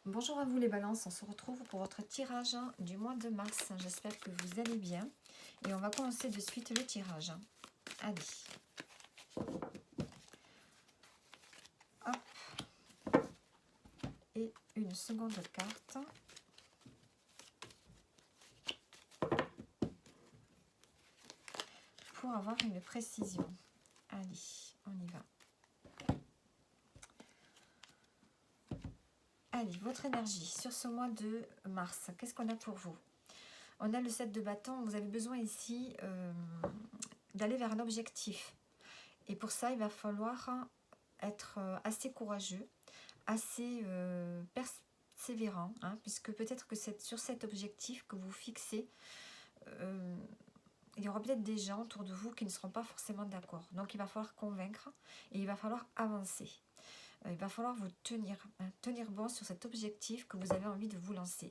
Bonjour à vous les balances, on se retrouve pour votre tirage du mois de mars. J'espère que vous allez bien. Et on va commencer de suite le tirage. Allez. Hop. Et une seconde carte. Pour avoir une précision. Allez, on y va. Allez, votre énergie sur ce mois de mars, qu'est-ce qu'on a pour vous? On a le 7 de bâton, vous avez besoin ici d'aller vers un objectif. Et pour ça, il va falloir être assez courageux, assez persévérant, hein, puisque peut-être que c'est sur cet objectif que vous fixez, il y aura peut-être des gens autour de vous qui ne seront pas forcément d'accord. Donc il va falloir convaincre et il va falloir avancer. Il va falloir vous tenir, hein, tenir bon sur cet objectif que vous avez envie de vous lancer.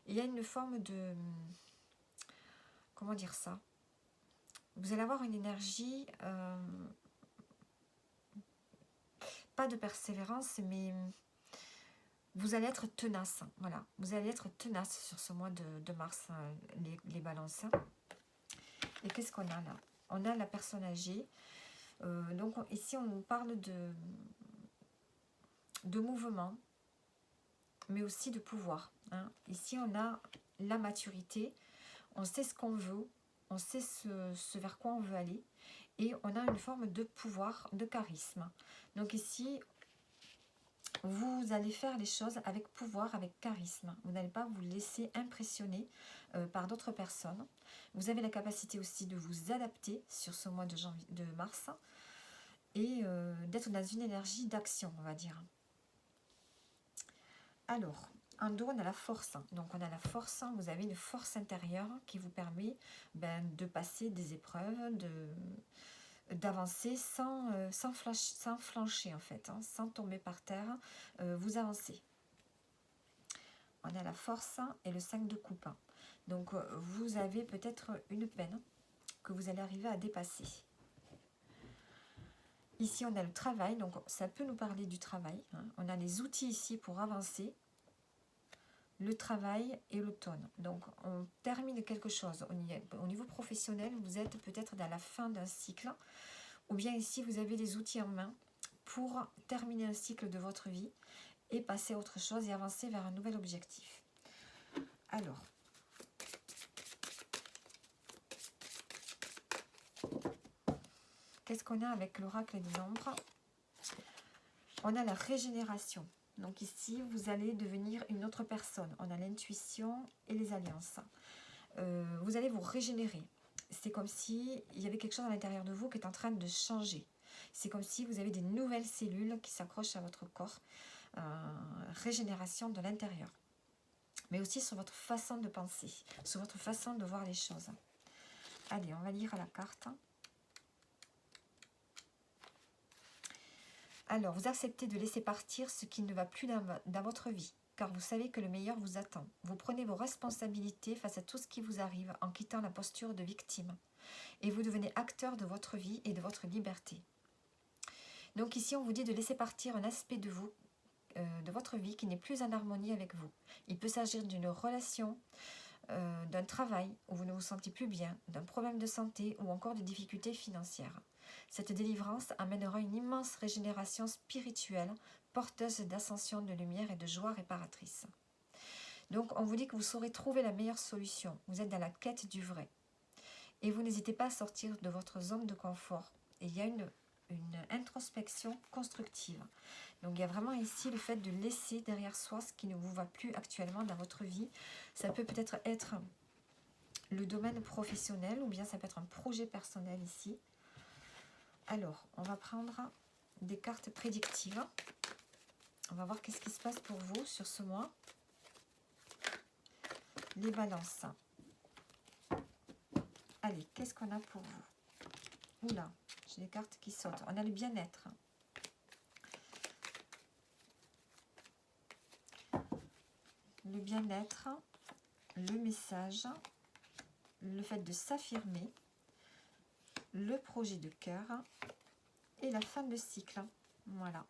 Et il y a une forme de... Comment dire ça? Vous allez avoir une énergie... pas de persévérance, mais vous allez être tenace. Voilà, vous allez être tenace sur ce mois de mars, les balances. Et qu'est-ce qu'on a là? On a la personne âgée. Donc ici, on nous parle de mouvement, mais aussi de pouvoir. Hein. Ici, on a la maturité. On sait ce qu'on veut. On sait ce vers quoi on veut aller. Et on a une forme de pouvoir, de charisme. Donc ici, vous allez faire les choses avec pouvoir, avec charisme. Vous n'allez pas vous laisser impressionner par d'autres personnes. Vous avez la capacité aussi de vous adapter sur ce mois de mars et d'être dans une énergie d'action, on va dire. Alors, en dos, on a la force. Donc, on a la force. Vous avez une force intérieure qui vous permet de passer des épreuves, d'avancer sans flancher en fait, hein, sans tomber par terre, vous avancez. On a la force et le 5 de coupe. Donc vous avez peut-être une peine que vous allez arriver à dépasser. Ici on a le travail, donc ça peut nous parler du travail, hein. On a les outils ici pour avancer. Le travail et l'automne. Donc on termine quelque chose. Au niveau professionnel, vous êtes peut-être dans la fin d'un cycle. Ou bien ici, vous avez les outils en main pour terminer un cycle de votre vie et passer à autre chose et avancer vers un nouvel objectif. Alors, qu'est-ce qu'on a avec l'oracle des nombres? On a la régénération. Donc ici, vous allez devenir une autre personne. On a l'intuition et les alliances. Vous allez vous régénérer. C'est comme si il y avait quelque chose à l'intérieur de vous qui est en train de changer. C'est comme si vous avez des nouvelles cellules qui s'accrochent à votre corps. Régénération de l'intérieur. Mais aussi sur votre façon de penser, sur votre façon de voir les choses. Allez, on va lire la carte. Alors, vous acceptez de laisser partir ce qui ne va plus dans votre vie, car vous savez que le meilleur vous attend. Vous prenez vos responsabilités face à tout ce qui vous arrive en quittant la posture de victime. Et vous devenez acteur de votre vie et de votre liberté. Donc ici, on vous dit de laisser partir un aspect de vous, de votre vie qui n'est plus en harmonie avec vous. Il peut s'agir d'une relation, d'un travail où vous ne vous sentez plus bien, d'un problème de santé ou encore de difficultés financières. Cette délivrance amènera une immense régénération spirituelle, porteuse d'ascension de lumière et de joie réparatrice. Donc on vous dit que vous saurez trouver la meilleure solution. Vous êtes dans la quête du vrai. Et vous n'hésitez pas à sortir de votre zone de confort. Et il y a une introspection constructive. Donc il y a vraiment ici le fait de laisser derrière soi ce qui ne vous va plus actuellement dans votre vie. Ça peut peut-être être le domaine professionnel ou bien ça peut être un projet personnel ici. Alors, on va prendre des cartes prédictives. On va voir qu'est-ce qui se passe pour vous sur ce mois. Les balances. Allez, qu'est-ce qu'on a pour vous? Oula, j'ai des cartes qui sautent. On a le bien-être. Le bien-être, le message, le fait de s'affirmer, le projet de cœur et la fin de cycle. Voilà.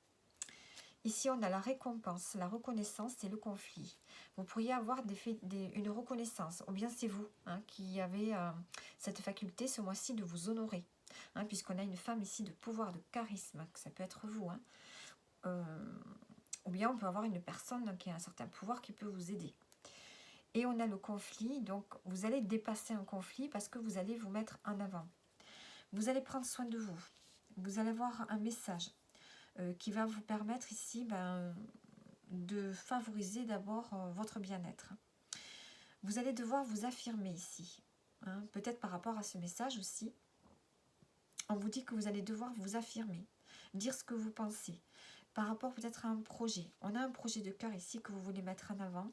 Ici, on a la récompense, la reconnaissance et le conflit. Vous pourriez avoir une reconnaissance, ou bien c'est vous qui avez cette faculté ce mois-ci de vous honorer. Puisqu'on a une femme ici de pouvoir, de charisme, que ça peut être vous. Ou bien on peut avoir une personne qui a un certain pouvoir qui peut vous aider. Et on a le conflit, donc vous allez dépasser un conflit parce que vous allez vous mettre en avant. Vous allez prendre soin de vous. Vous allez avoir un message qui va vous permettre ici de favoriser d'abord votre bien-être. Vous allez devoir vous affirmer ici. Peut-être par rapport à ce message aussi. On vous dit que vous allez devoir vous affirmer, dire ce que vous pensez. Par rapport peut-être à un projet. On a un projet de cœur ici que vous voulez mettre en avant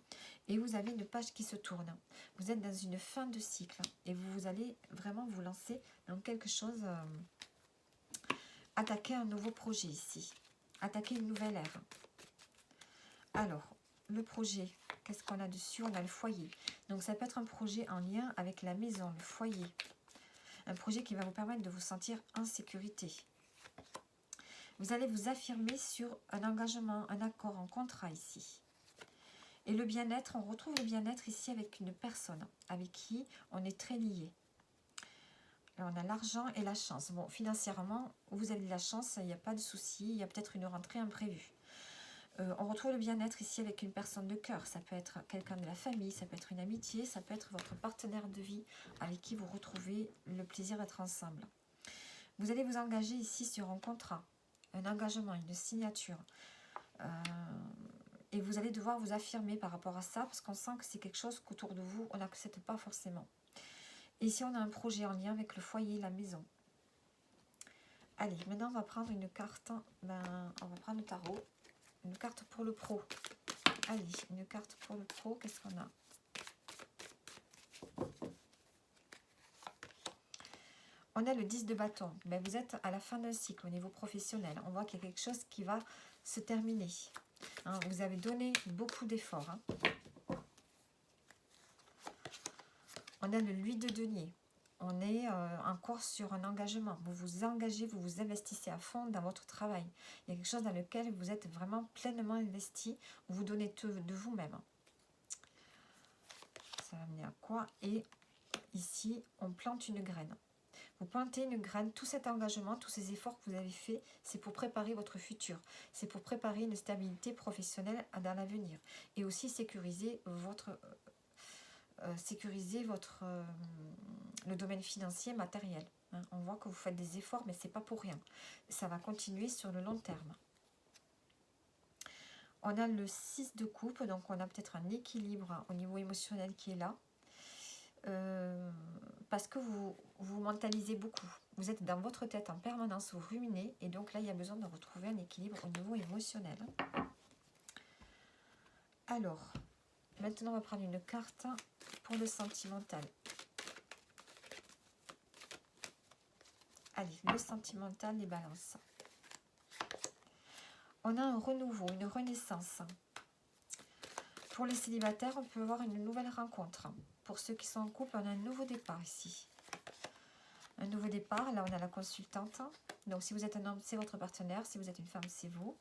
et vous avez une page qui se tourne. Vous êtes dans une fin de cycle et vous allez vraiment vous lancer dans quelque chose, attaquer un nouveau projet ici, attaquer une nouvelle ère. Alors, le projet, qu'est-ce qu'on a dessus? On a le foyer. Donc ça peut être un projet en lien avec la maison, le foyer. Un projet qui va vous permettre de vous sentir en sécurité. Vous allez vous affirmer sur un engagement, un accord, un contrat ici. Et le bien-être, on retrouve le bien-être ici avec une personne avec qui on est très lié. Alors, on a l'argent et la chance. Bon, financièrement, vous avez de la chance, il n'y a pas de souci, il y a peut-être une rentrée imprévue. On retrouve le bien-être ici avec une personne de cœur. Ça peut être quelqu'un de la famille, ça peut être une amitié, ça peut être votre partenaire de vie avec qui vous retrouvez le plaisir d'être ensemble. Vous allez vous engager ici sur un contrat. Un engagement, une signature. Et vous allez devoir vous affirmer par rapport à ça, parce qu'on sent que c'est quelque chose qu'autour de vous, on n'accepte pas forcément. Et ici, on a un projet en lien avec le foyer, la maison. Allez, maintenant, on va prendre une carte. On va prendre le tarot. Une carte pour le pro. Allez, une carte pour le pro. Qu'est-ce qu'on a? On a le 10 de bâton. Ben, vous êtes à la fin d'un cycle au niveau professionnel. On voit qu'il y a quelque chose qui va se terminer. Vous avez donné beaucoup d'efforts. On a le 8 de denier. On est encore sur un engagement. Vous vous engagez, vous vous investissez à fond dans votre travail. Il y a quelque chose dans lequel vous êtes vraiment pleinement investi. Vous donnez tout de vous-même. Ça va mener à quoi? Et ici, on plante une graine. Vous plantez une graine, tout cet engagement, tous ces efforts que vous avez faits, c'est pour préparer votre futur. C'est pour préparer une stabilité professionnelle dans l'avenir. Et aussi sécuriser le domaine financier, matériel. On voit que vous faites des efforts, mais ce n'est pas pour rien. Ça va continuer sur le long terme. On a le 6 de coupe, donc on a peut-être un équilibre au niveau émotionnel qui est là. Parce que vous mentalisez beaucoup. Vous êtes dans votre tête en permanence, vous ruminez, et donc là, il y a besoin de retrouver un équilibre au niveau émotionnel. Alors, maintenant, on va prendre une carte pour le sentimental. Allez, le sentimental, les balances. On a un renouveau, une renaissance. Pour les célibataires, on peut avoir une nouvelle rencontre. Pour ceux qui sont en couple, on a un nouveau départ ici. Un nouveau départ, là on a la consultante. Donc si vous êtes un homme, c'est votre partenaire. Si vous êtes une femme, c'est vous.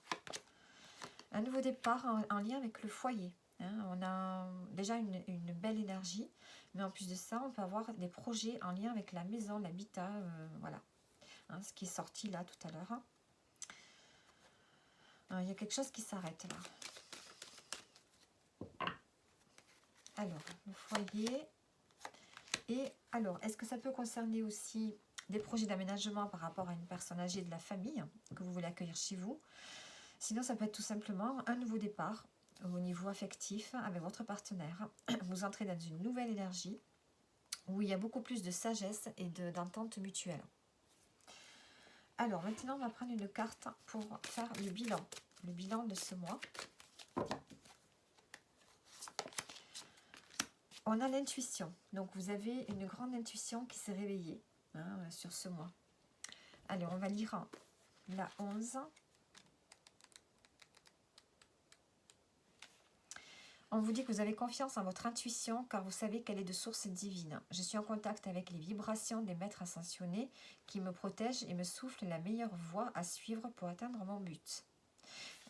Un nouveau départ en lien avec le foyer. On a déjà une belle énergie. Mais en plus de ça, on peut avoir des projets en lien avec la maison, l'habitat. Voilà. Ce qui est sorti là tout à l'heure. Il y a quelque chose qui s'arrête là. Alors, le foyer. Et alors, est-ce que ça peut concerner aussi des projets d'aménagement par rapport à une personne âgée de la famille que vous voulez accueillir chez vous? Sinon, ça peut être tout simplement un nouveau départ au niveau affectif avec votre partenaire. Vous entrez dans une nouvelle énergie où il y a beaucoup plus de sagesse et d'entente mutuelle. Alors, maintenant, on va prendre une carte pour faire le bilan de ce mois. On a l'intuition. Donc, vous avez une grande intuition qui s'est réveillée sur ce mois. Allez, on va lire la 11. On vous dit que vous avez confiance en votre intuition car vous savez qu'elle est de source divine. Je suis en contact avec les vibrations des maîtres ascensionnés qui me protègent et me soufflent la meilleure voie à suivre pour atteindre mon but.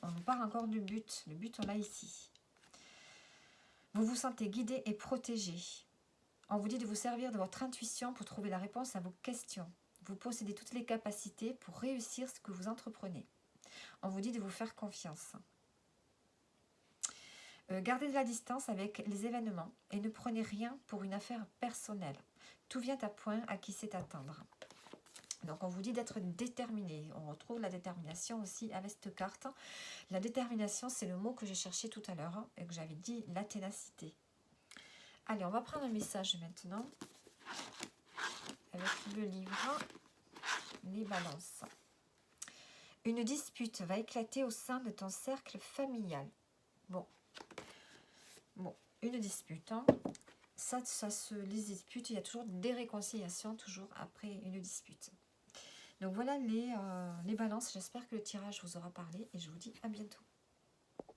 On nous parle encore du but. Le but, on l'a ici. Vous vous sentez guidé et protégé. On vous dit de vous servir de votre intuition pour trouver la réponse à vos questions. Vous possédez toutes les capacités pour réussir ce que vous entreprenez. On vous dit de vous faire confiance. Gardez de la distance avec les événements et ne prenez rien pour une affaire personnelle. Tout vient à point à qui sait attendre. Donc on vous dit d'être déterminé. On retrouve la détermination aussi avec cette carte. La détermination, c'est le mot que j'ai cherché tout à l'heure et que j'avais dit la ténacité. Allez, on va prendre un message maintenant avec le livre Les balances. Une dispute va éclater au sein de ton cercle familial. Bon, une dispute. Hein. Les disputes, il y a toujours des réconciliations, toujours après une dispute. Donc voilà les balances. J'espère que le tirage vous aura parlé et je vous dis à bientôt.